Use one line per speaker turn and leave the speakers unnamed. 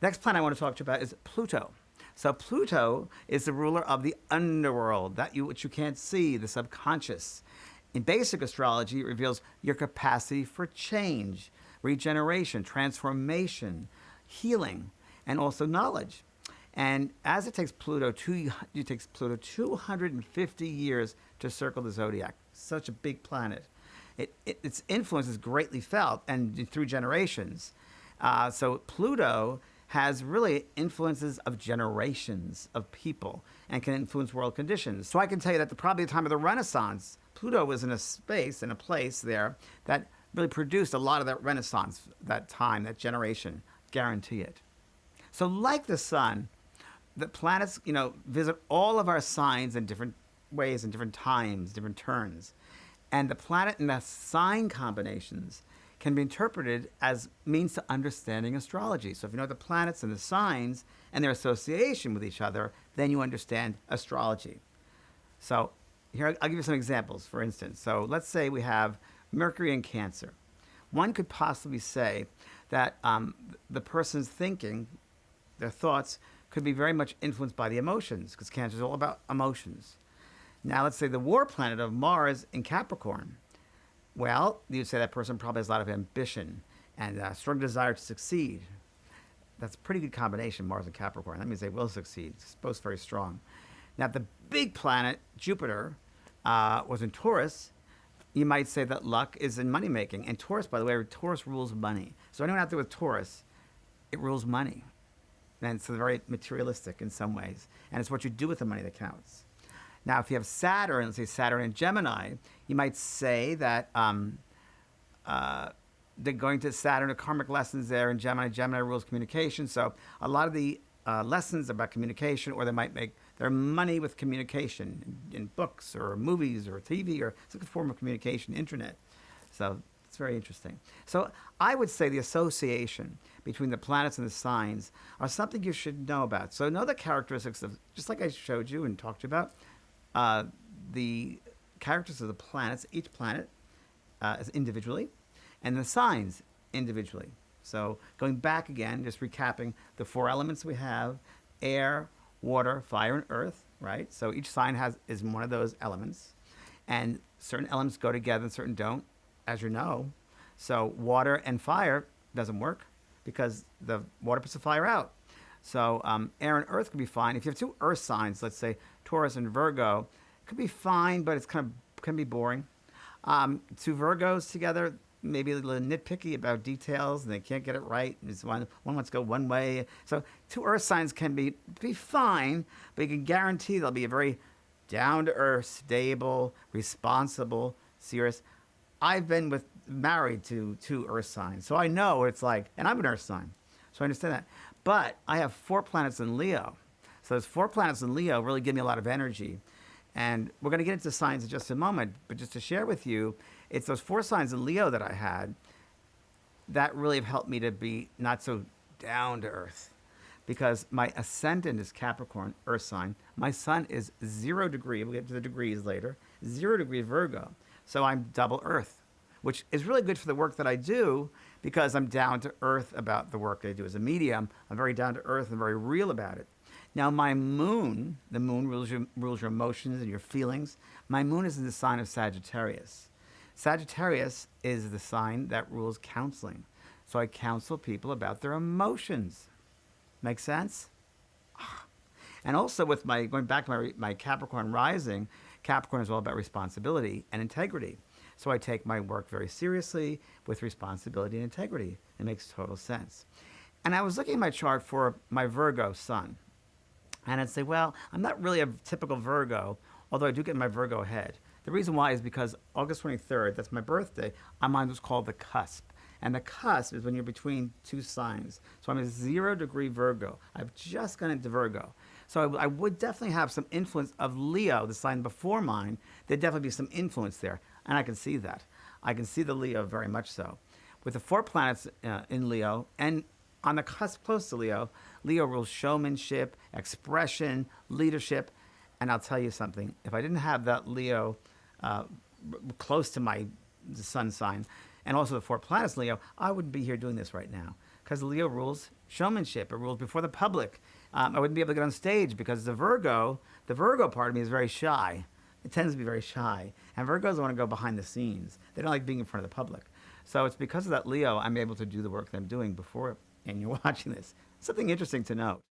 Next planet I want to talk to you about is Pluto. So Pluto is the ruler of the underworld, which you can't see, the subconscious. In basic astrology, it reveals your capacity for change, regeneration, transformation, healing, and also knowledge. And as it takes Pluto 250 years to circle the zodiac, such a big planet. Its influence is greatly felt and through generations. So Pluto has really influences of generations of people and can influence world conditions. So I can tell you that probably the time of the Renaissance, Pluto was in a space, in a place there that really produced a lot of that Renaissance, that time, that generation. Guarantee it. So like the sun, the planets, visit all of our signs in different ways, in different times, different turns. And the planet and the sign combinations can be interpreted as means to understanding astrology. So if you know the planets and the signs and their association with each other, then you understand astrology. So here, I'll give you some examples, for instance. So let's say we have Mercury in Cancer. One could possibly say that the person's thinking, their thoughts, could be very much influenced by the emotions, because Cancer is all about emotions. Now, let's say the war planet of Mars in Capricorn. Well, you'd say that person probably has a lot of ambition and a strong desire to succeed. That's a pretty good combination, Mars and Capricorn. That means they will succeed. It's both very strong. Now, if the big planet, Jupiter, was in Taurus, you might say that luck is in money making. And Taurus, by the way, Taurus rules money. So anyone out there with Taurus, it rules money. And it's very materialistic in some ways. And it's what you do with the money that counts. Now, if you have Saturn, let's say Saturn in Gemini, you might say that they're going to Saturn, the karmic lessons there in Gemini. Gemini rules communication. So a lot of the lessons about communication, or they might make their money with communication in books or movies or TV or some form of communication, internet. So it's very interesting. So I would say the association between the planets and the signs are something you should know about. So know the characteristics of, just like I showed you and talked to you about, the characteristics of the planets, each planet as individually, and the signs individually. So going back again, just recapping the four elements we have: air, water, fire, and earth, right? So each sign is one of those elements. And certain elements go together and certain don't, as you know. So water and fire doesn't work because the water puts the fire out. So air and earth can be fine. If you have two earth signs, let's say Taurus and Virgo, it could be fine, but it's can be boring. Two Virgos together, maybe a little nitpicky about details, and they can't get it right. One wants to go one way. So two earth signs can be fine, but you can guarantee they'll be a very down-to-earth, stable, responsible, serious. I've been married to two earth signs, so I know what it's like, and I'm an earth sign, so I understand that. But I have 4 planets in Leo. So those 4 planets in Leo really give me a lot of energy. And we're going to get into signs in just a moment, but just to share with you, it's those 4 signs in Leo that I had that really have helped me to be not so down to earth. Because my ascendant is Capricorn, earth sign. My sun is 0 degree, we'll get to the degrees later, 0 degree Virgo. So I'm double earth, which is really good for the work that I do, because I'm down to earth about the work I do as a medium. I'm very down to earth and very real about it. Now, my moon, the moon rules your emotions and your feelings. My moon is in the sign of Sagittarius. Sagittarius is the sign that rules counseling. So I counsel people about their emotions. Make sense? And also with going back to my Capricorn rising, Capricorn is all about responsibility and integrity. So I take my work very seriously with responsibility and integrity. It makes total sense. And I was looking at my chart for my Virgo sun. And I'd say, well, I'm not really a typical Virgo, although I do get my Virgo head. The reason why is because August 23rd, that's my birthday, I'm on what's called the cusp. And the cusp is when you're between 2 signs. So I'm a 0 degree Virgo. I've just gone into Virgo. So I would definitely have some influence of Leo, the sign before mine. There'd definitely be some influence there. And I can see that. I can see the Leo very much so. With the 4 planets in Leo, and on the cusp close to Leo, Leo rules showmanship, expression, leadership. And I'll tell you something. If I didn't have that Leo close to the sun sign, and also the 4 planets in Leo, I wouldn't be here doing this right now. Because Leo rules showmanship. It rules before the public. I wouldn't be able to get on stage because the Virgo part of me is very shy. It tends to be very shy. And Virgos want to go behind the scenes. They don't like being in front of the public. So it's because of that Leo I'm able to do the work that I'm doing before and you're watching this. Something interesting to note.